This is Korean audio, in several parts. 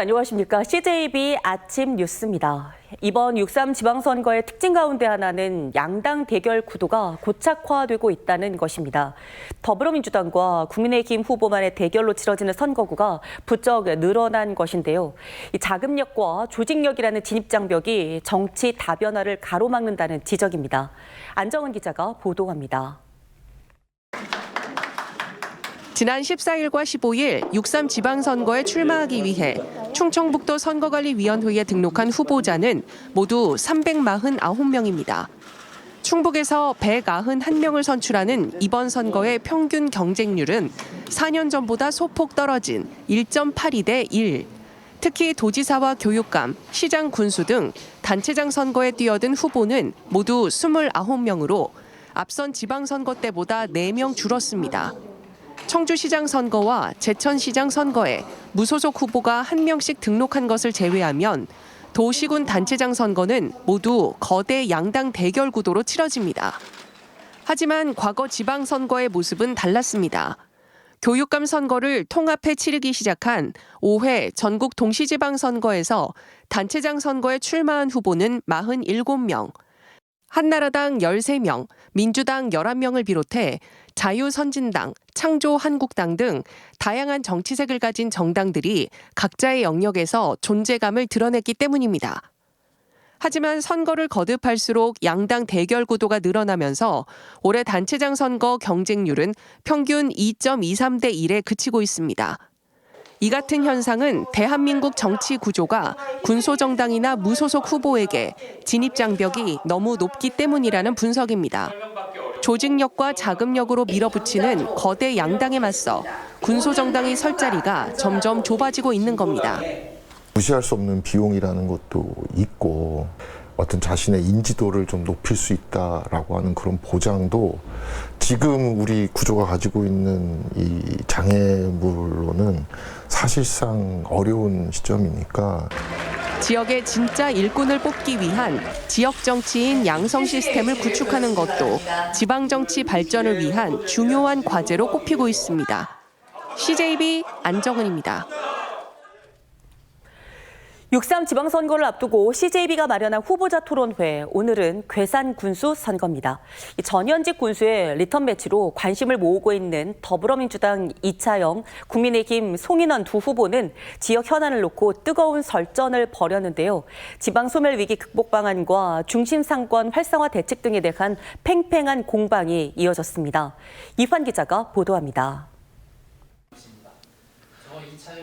안녕하십니까. CJB 아침 뉴스입니다. 이번 6.3 지방선거의 특징 가운데 하나는 양당 대결 구도가 고착화되고 있다는 것입니다. 더불어민주당과 국민의힘 후보만의 대결로 치러지는 선거구가 부쩍 늘어난 것인데요. 이 자금력과 조직력이라는 진입장벽이 정치 다변화를 가로막는다는 지적입니다. 안정은 기자가 보도합니다. 지난 14일과 15일 6.3 지방선거에 출마하기 위해 충청북도 선거관리위원회에 등록한 후보자는 모두 349명입니다. 충북에서 191명을 선출하는 이번 선거의 평균 경쟁률은 4년 전보다 소폭 떨어진 1.82대 1. 특히 도지사와 교육감, 시장 군수 등 단체장 선거에 뛰어든 후보는 모두 29명으로 앞선 지방선거 때보다 4명 줄었습니다. 청주시장 선거와 제천시장 선거에 무소속 후보가 1명씩 등록한 것을 제외하면 도시군 단체장 선거는 모두 거대 양당 대결 구도로 치러집니다. 하지만 과거 지방선거의 모습은 달랐습니다. 교육감 선거를 통합해 치르기 시작한 5회 전국 동시지방선거에서 단체장 선거에 출마한 후보는 47명, 한나라당 13명, 민주당 11명을 비롯해 자유선진당, 창조한국당 등 다양한 정치색을 가진 정당들이 각자의 영역에서 존재감을 드러냈기 때문입니다. 하지만 선거를 거듭할수록 양당 대결 구도가 늘어나면서 올해 단체장 선거 경쟁률은 평균 2.23대 1에 그치고 있습니다. 이 같은 현상은 대한민국 정치 구조가 군소정당이나 무소속 후보에게 진입장벽이 너무 높기 때문이라는 분석입니다. 조직력과 자금력으로 밀어붙이는 거대 양당에 맞서 군소정당이 설 자리가 점점 좁아지고 있는 겁니다. 무시할 수 없는 비용이라는 것도 있고 어떤 자신의 인지도를 좀 높일 수 있다라고 하는 그런 보장도 지금 우리 구조가 가지고 있는 이 장애물로는 사실상 어려운 시점이니까. 지역의 진짜 일꾼을 뽑기 위한 지역 정치인 양성 시스템을 구축하는 것도 지방 정치 발전을 위한 중요한 과제로 꼽히고 있습니다. CJB 안정은입니다. 6.3 지방선거를 앞두고 CJB가 마련한 후보자 토론회, 오늘은 괴산 군수 선거입니다. 전현직 군수의 리턴 매치로 관심을 모으고 있는 더불어민주당 이차영, 국민의힘 송인원 두 후보는 지역 현안을 놓고 뜨거운 설전을 벌였는데요. 지방 소멸 위기 극복 방안과 중심 상권 활성화 대책 등에 대한 팽팽한 공방이 이어졌습니다. 이환 기자가 보도합니다.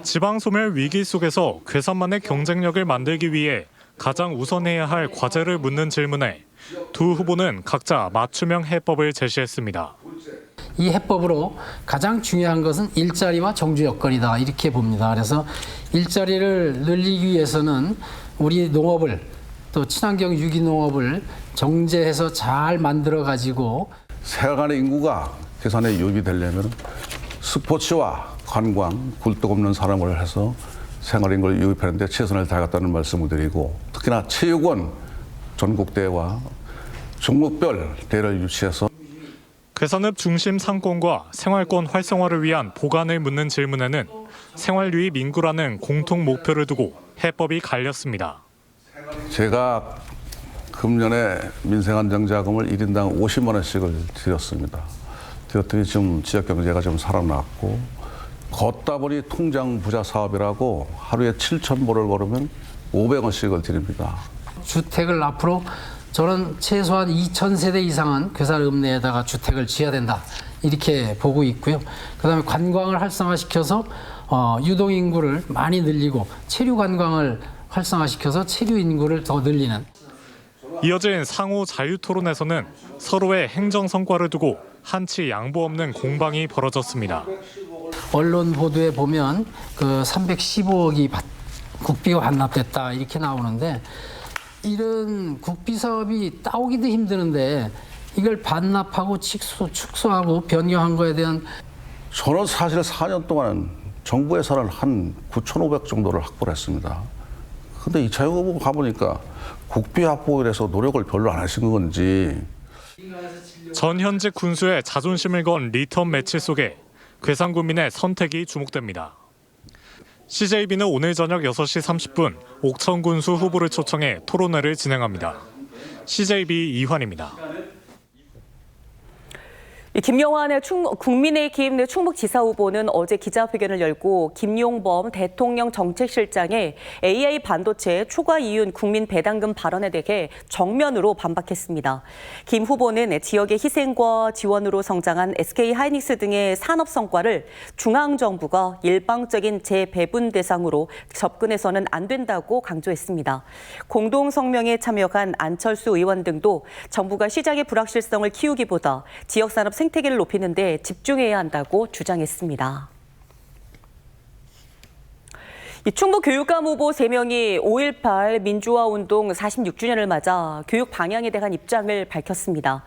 지방 소멸 위기 속에서 괴산만의 경쟁력을 만들기 위해 가장 우선해야 할 과제를 묻는 질문에 두 후보는 각자 맞춤형 해법을 제시했습니다. 이 해법으로 가장 중요한 것은 일자리와 정주 여건이다 이렇게 봅니다. 그래서 일자리를 늘리기 위해서는 우리 농업을 또 친환경 유기농업을 정제해서 잘 만들어 가지고 세간의 인구가 괴산에 유입이 되려면 스포츠와 관광, 굴뚝 없는 사람을 해서 생활인구를 유입하는 데 최선을 다하겠다는 말씀을 드리고 특히나 체육원 전국대회와 종목별 대회를 유치해서 괴산읍 중심 상권과 생활권 활성화를 위한 보관을 묻는 질문에는 생활 유입 인구라는 공통 목표를 두고 해법이 갈렸습니다. 제가 금년에 민생안정자금을 1인당 50만 원씩을 드렸습니다. 드렸더니 지금 지역 경제가 좀 살아났고 걷다 보니 통장 부자 사업이라고 하루에 7,000보를 걸으면 500원씩을 드립니다. 주택을 앞으로 저는 최소한 2,000세대 이상은 괴산읍 내에다가 주택을 지어야 된다 이렇게 보고 있고요. 그다음에 관광을 활성화시켜서 유동 인구를 많이 늘리고 체류 관광을 활성화시켜서 체류 인구를 더 늘리는. 이어진 상호 자유 토론에서는 서로의 행정 성과를 두고 한치 양보 없는 공방이 벌어졌습니다. 언론 보도에 보면 그 315억이 국비가 반납됐다 이렇게 나오는데 이런 국비 사업이 따오기도 힘드는데 이걸 반납하고 축소하고 변경한 거에 대한 저는 사실 4년 동안 정부 예산을 한 9,500 정도를 확보를 했습니다. 근데 이차영 후보 가보니까 국비 확보에 대해서 노력을 별로 안 하신 건지. 전현직 군수의 자존심을 건 리턴 매치 속에 괴산구민의 선택이 주목됩니다. CJB는 오늘 저녁 6시 30분 옥천군수 후보를 초청해 토론회를 진행합니다. CJB 이환입니다. 김영환의 국민의힘 충북지사 후보는 어제 기자회견을 열고 김용범 대통령 정책실장의 AI 반도체 초과 이윤 국민 배당금 발언에 대해 정면으로 반박했습니다. 김 후보는 지역의 희생과 지원으로 성장한 SK하이닉스 등의 산업 성과를 중앙정부가 일방적인 재배분 대상으로 접근해서는 안 된다고 강조했습니다. 공동성명에 참여한 안철수 의원 등도 정부가 시장의 불확실성을 키우기보다 지역산업 생태계를 높이는 데 집중해야 한다고 주장했습니다. 충북 교육감 후보 3명이 5.18 민주화운동 46주년을 맞아 교육 방향에 대한 입장을 밝혔습니다.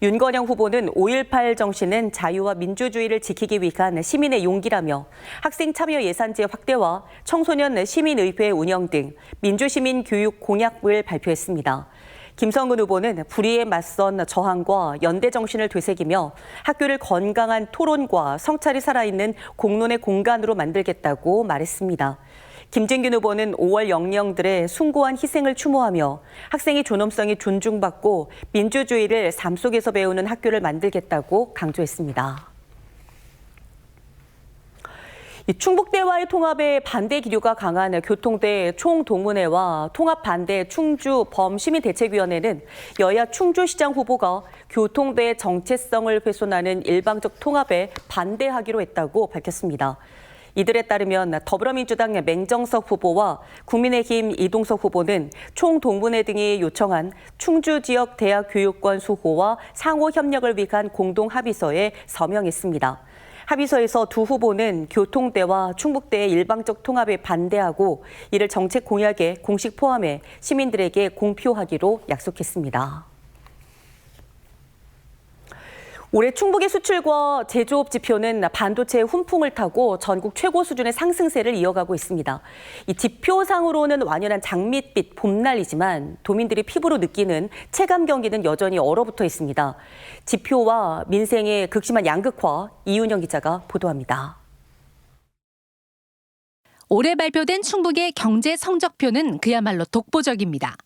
윤건영 후보는 5.18 정신은 자유와 민주주의를 지키기 위한 시민의 용기라며 학생 참여 예산제 확대와 청소년 시민의회 운영 등 민주시민 교육 공약을 발표했습니다. 김성근 후보는 불의에 맞선 저항과 연대 정신을 되새기며 학교를 건강한 토론과 성찰이 살아있는 공론의 공간으로 만들겠다고 말했습니다. 김진균 후보는 5월 영령들의 숭고한 희생을 추모하며 학생의 존엄성이 존중받고 민주주의를 삶 속에서 배우는 학교를 만들겠다고 강조했습니다. 충북대와의 통합에 반대 기류가 강한 교통대 총동문회와 통합반대 충주 범시민대책위원회는 여야 충주시장 후보가 교통대 정체성을 훼손하는 일방적 통합에 반대하기로 했다고 밝혔습니다. 이들에 따르면 더불어민주당 맹정석 후보와 국민의힘 이동석 후보는 총동문회 등이 요청한 충주 지역 대학 교육권 수호와 상호 협력을 위한 공동합의서에 서명했습니다. 합의서에서 두 후보는 교통대와 충북대의 일방적 통합에 반대하고 이를 정책 공약에 공식 포함해 시민들에게 공표하기로 약속했습니다. 올해 충북의 수출과 제조업 지표는 반도체 훈풍을 타고 전국 최고 수준의 상승세를 이어가고 있습니다. 이 지표상으로는 완연한 장밋빛 봄날이지만 도민들이 피부로 느끼는 체감 경기는 여전히 얼어붙어 있습니다. 지표와 민생의 극심한 양극화, 이윤영 기자가 보도합니다. 올해 발표된 충북의 경제 성적표는 그야말로 독보적입니다.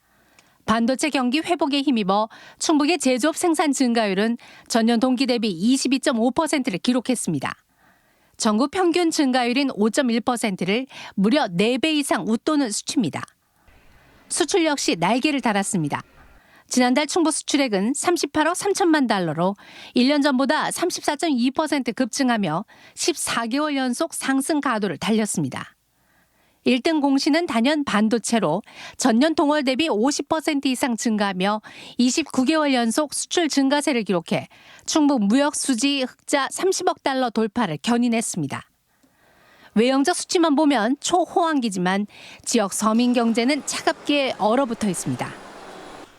반도체 경기 회복에 힘입어 충북의 제조업 생산 증가율은 전년 동기 대비 22.5%를 기록했습니다. 전국 평균 증가율인 5.1%를 무려 4배 이상 웃도는 수치입니다. 수출 역시 날개를 달았습니다. 지난달 충북 수출액은 38억 3천만 달러로 1년 전보다 34.2% 급증하며 14개월 연속 상승 가도를 달렸습니다. 1등 공시는 단연 반도체로 전년 동월 대비 50% 이상 증가하며 29개월 연속 수출 증가세를 기록해 충북 무역 수지 흑자 30억 달러 돌파를 견인했습니다. 외형적 수치만 보면 초호황기지만 지역 서민 경제는 차갑게 얼어붙어 있습니다.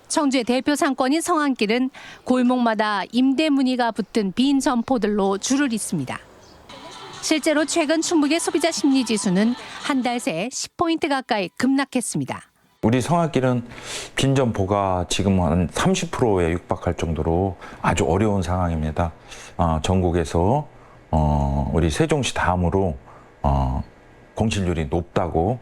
청주의 대표 상권인 성안길은 골목마다 임대 문의가 붙은 빈 점포들로 줄을 잇습니다. 실제로 최근 충북의 소비자 심리 지수는 한 달 새 10포인트 가까이 급락했습니다. 우리 성악길은 빈 점포가 지금 한 30%에 육박할 정도로 아주 어려운 상황입니다. 전국에서 우리 세종시 다음으로 공실률이 높다고.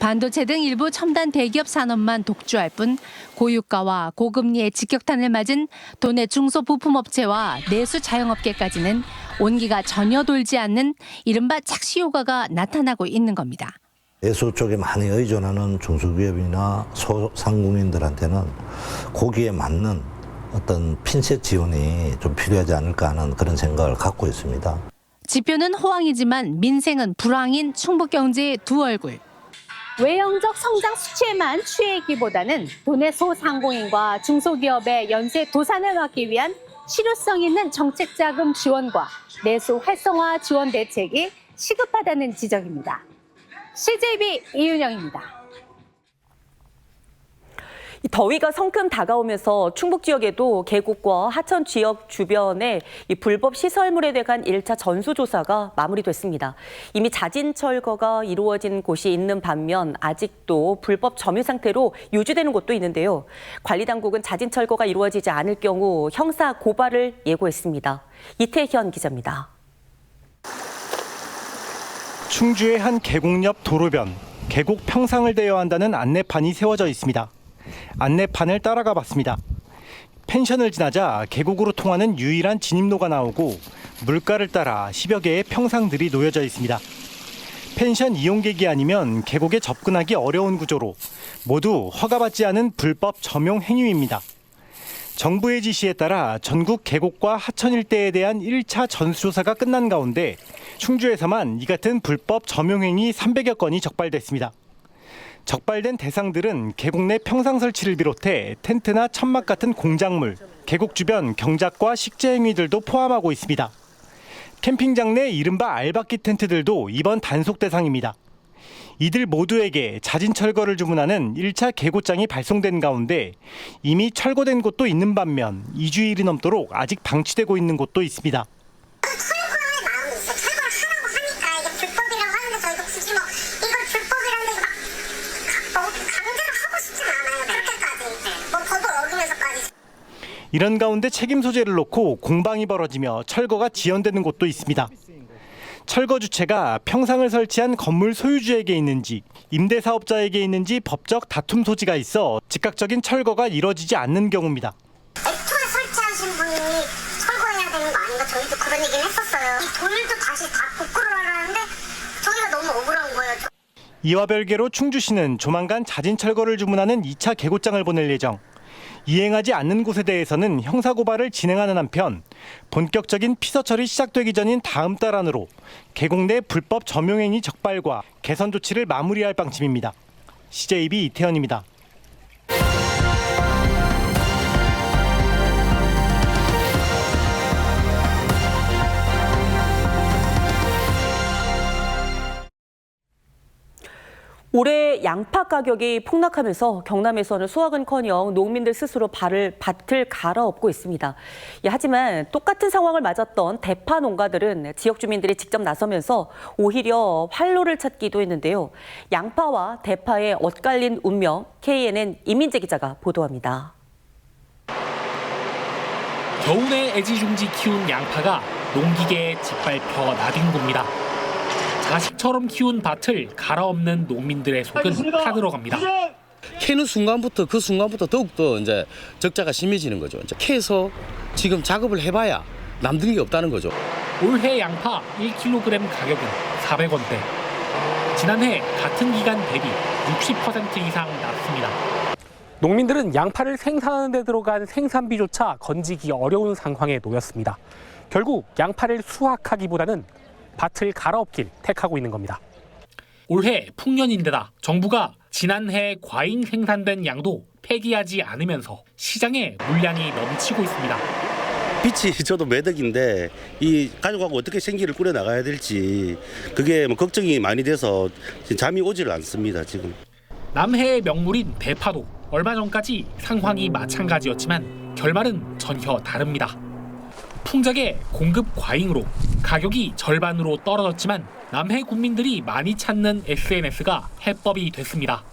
반도체 등 일부 첨단 대기업 산업만 독주할 뿐 고유가와 고금리의 직격탄을 맞은 도내 중소부품업체와 내수 자영업계까지는 온기가 전혀 돌지 않는 이른바 착시 효과가 나타나고 있는 겁니다. 내수 쪽에 많이 의존하는 중소기업이나 소상공인들한테는 거기에 맞는 어떤 핀셋 지원이 좀 필요하지 않을까 하는 그런 생각을 갖고 있습니다. 지표는 호황이지만 민생은 불황인 충북 경제의 두 얼굴. 외형적 성장 수치에만 취해있기보다는 도내 소상공인과 중소기업의 연쇄 도산을 막기 위한 실효성 있는 정책 자금 지원과 내수 활성화 지원 대책이 시급하다는 지적입니다. CJB 이윤영입니다. 더위가 성큼 다가오면서 충북 지역에도 계곡과 하천 지역 주변에 이 불법 시설물에 대한 1차 전수조사가 마무리됐습니다. 이미 자진 철거가 이루어진 곳이 있는 반면 아직도 불법 점유 상태로 유지되는 곳도 있는데요. 관리당국은 자진 철거가 이루어지지 않을 경우 형사 고발을 예고했습니다. 이태현 기자입니다. 충주의 한 계곡 옆 도로변, 계곡 평상을 대여야 한다는 안내판이 세워져 있습니다. 안내판을 따라가 봤습니다. 펜션을 지나자 계곡으로 통하는 유일한 진입로가 나오고 물가를 따라 10여 개의 평상들이 놓여져 있습니다. 펜션 이용객이 아니면 계곡에 접근하기 어려운 구조로 모두 허가받지 않은 불법 점용 행위입니다. 정부의 지시에 따라 전국 계곡과 하천 일대에 대한 1차 전수조사가 끝난 가운데 충주에서만 이 같은 불법 점용 행위 300여 건이 적발됐습니다. 적발된 대상들은 계곡 내 평상 설치를 비롯해 텐트나 천막 같은 공작물, 계곡 주변 경작과 식재 행위들도 포함하고 있습니다. 캠핑장 내 이른바 알박기 텐트들도 이번 단속 대상입니다. 이들 모두에게 자진 철거를 주문하는 1차 계고장이 발송된 가운데 이미 철거된 곳도 있는 반면 2주일이 넘도록 아직 방치되고 있는 곳도 있습니다. 이런 가운데 책임 소재를 놓고 공방이 벌어지며 철거가 지연되는 곳도 있습니다. 철거 주체가 평상을 설치한 건물 소유주에게 있는지 임대사업자에게 있는지 법적 다툼 소지가 있어 즉각적인 철거가 이뤄지지 않는 경우입니다. 애초에 설치하신 분이 철거해야 되는 거 아닌가 저희도 그런 얘기는 했었어요. 이 돈을도 다시 다 복구하라는데 저희가 너무 억울한 거예요. 이와 별개로 충주시는 조만간 자진 철거를 주문하는 2차 계고장을 보낼 예정. 이행하지 않는 곳에 대해서는 형사고발을 진행하는 한편 본격적인 피서철이 시작되기 전인 다음 달 안으로 계곡 내 불법 점용행위 적발과 개선 조치를 마무리할 방침입니다. CJB 이태현입니다. 올해 양파 가격이 폭락하면서 경남에서는 수확은커녕 농민들 스스로 밭을 갈아엎고 있습니다. 하지만 똑같은 상황을 맞았던 대파 농가들은 지역 주민들이 직접 나서면서 오히려 활로를 찾기도 했는데요. 양파와 대파의 엇갈린 운명, KNN 이민재 기자가 보도합니다. 겨우내 애지중지 키운 양파가 농기계에 짓밟혀 나댄 겁니다. 자식처럼 키운 밭을 갈아엎는 농민들의 속은 타들어갑니다. 캐는 순간부터 더욱더 이제 적자가 심해지는 거죠. 이제 캐서 지금 작업을 해봐야 남는 게 없다는 거죠. 올해 양파 1kg 가격은 400원대. 지난해 같은 기간 대비 60% 이상 낮습니다. 농민들은 양파를 생산하는 데 들어간 생산비조차 건지기 어려운 상황에 놓였습니다. 결국 양파를 수확하기보다는 밭을 갈아엎길 택하고 있는 겁니다. 올해 풍년인데다 정부가 지난해 과잉 생산된 양도 폐기하지 않으면서 시장에 물량이 넘치고 있습니다. 빛이 저도 매덕인데 이 가족하고 어떻게 생기를 꾸려 나가야 될지 그게 걱정이 많이 돼서 잠이 오질 않습니다. 지금. 남해의 명물인 대파도 얼마 전까지 상황이 마찬가지였지만 결말은 전혀 다릅니다. 풍작의 공급 과잉으로 가격이 절반으로 떨어졌지만 남해 국민들이 많이 찾는 SNS가 해법이 됐습니다.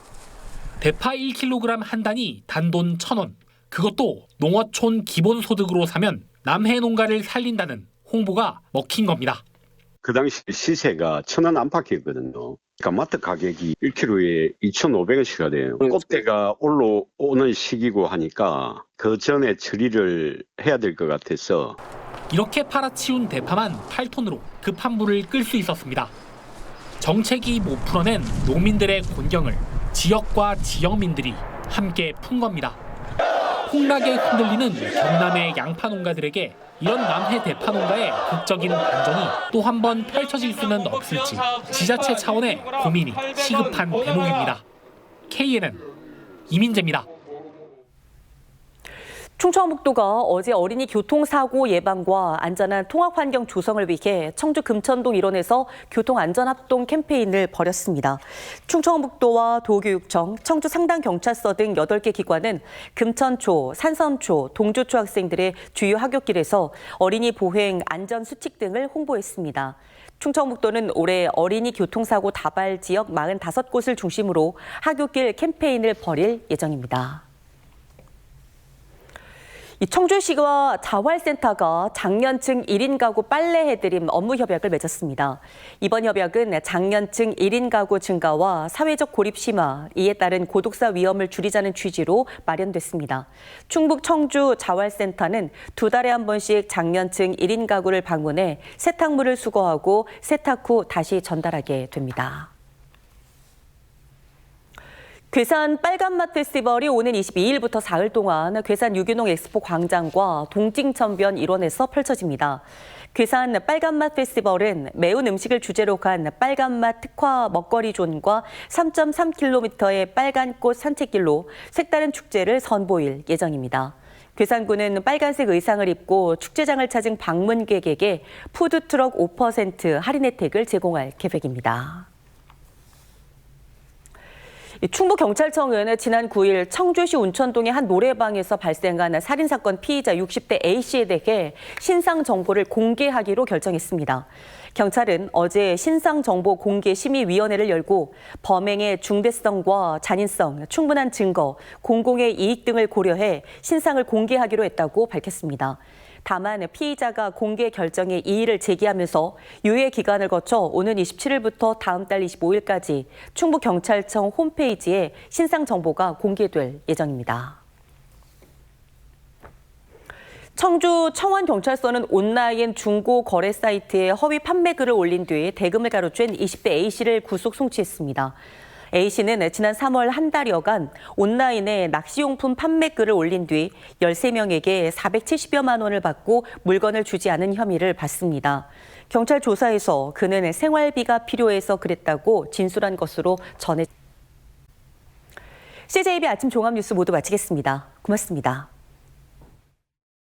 대파 1kg 한 단위 단돈 1,000원. 그것도 농어촌 기본소득으로 사면 남해 농가를 살린다는 홍보가 먹힌 겁니다. 그 당시 시세가 1,000원 안팎이었거든요. 그러니까 마트 가격이 1kg에 2,500원씩가 돼요. 꽃대가 올라오는 시기고 하니까 그 전에 처리를 해야 될 것 같아서 이렇게 팔아치운 대파만 8톤으로 급한 불을 끌 수 있었습니다. 정책이 못 풀어낸 농민들의 곤경을 지역과 지역민들이 함께 푼 겁니다. 폭락에 흔들리는 경남의 양파 농가들에게 이런 남해 대파 농가의 극적인 반전이 또 한 번 펼쳐질 수는 없을지 지자체 차원의 고민이 시급한 대목입니다. KNN 이민재입니다. 충청북도가 어제 어린이 교통사고 예방과 안전한 통학환경 조성을 위해 청주 금천동 일원에서 교통안전합동 캠페인을 벌였습니다. 충청북도와 도교육청, 청주 상당경찰서 등 8개 기관은 금천초, 산섬초, 동조초 학생들의 주요 하굣길에서 어린이 보행 안전수칙 등을 홍보했습니다. 충청북도는 올해 어린이 교통사고 다발 지역 45곳을 중심으로 하굣길 캠페인을 벌일 예정입니다. 이 청주시와 자활센터가 장년층 1인 가구 빨래 해드림 업무 협약을 맺었습니다. 이번 협약은 장년층 1인 가구 증가와 사회적 고립 심화, 이에 따른 고독사 위험을 줄이자는 취지로 마련됐습니다. 충북 청주 자활센터는 2달에 한 번씩 장년층 1인 가구를 방문해 세탁물을 수거하고 세탁 후 다시 전달하게 됩니다. 괴산 빨간맛 페스티벌이 오는 22일부터 사흘 동안 괴산 유기농 엑스포 광장과 동징천변 일원에서 펼쳐집니다. 괴산 빨간맛 페스티벌은 매운 음식을 주제로 간 빨간맛 특화 먹거리 존과 3.3km의 빨간꽃 산책길로 색다른 축제를 선보일 예정입니다. 괴산군은 빨간색 의상을 입고 축제장을 찾은 방문객에게 푸드트럭 5% 할인 혜택을 제공할 계획입니다. 충북경찰청은 지난 9일 청주시 운천동의 한 노래방에서 발생한 살인사건 피의자 60대 A씨에 대해 신상정보를 공개하기로 결정했습니다. 경찰은 어제 신상정보공개심의위원회를 열고 범행의 중대성과 잔인성, 충분한 증거, 공공의 이익 등을 고려해 신상을 공개하기로 했다고 밝혔습니다. 다만 피의자가 공개 결정에 이의를 제기하면서 유예 기간을 거쳐 오는 27일부터 다음 달 25일까지 충북경찰청 홈페이지에 신상 정보가 공개될 예정입니다. 청주 청원경찰서는 온라인 중고 거래 사이트에 허위 판매글을 올린 뒤 대금을 가로챈 20대 A씨를 구속 송치했습니다. A씨는 지난 3월 한 달여간 온라인에 낚시용품 판매글을 올린 뒤 13명에게 470여만 원을 받고 물건을 주지 않은 혐의를 받습니다. 경찰 조사에서 그는 생활비가 필요해서 그랬다고 진술한 것으로 전해. CJB 아침 종합뉴스 모두 마치겠습니다. 고맙습니다.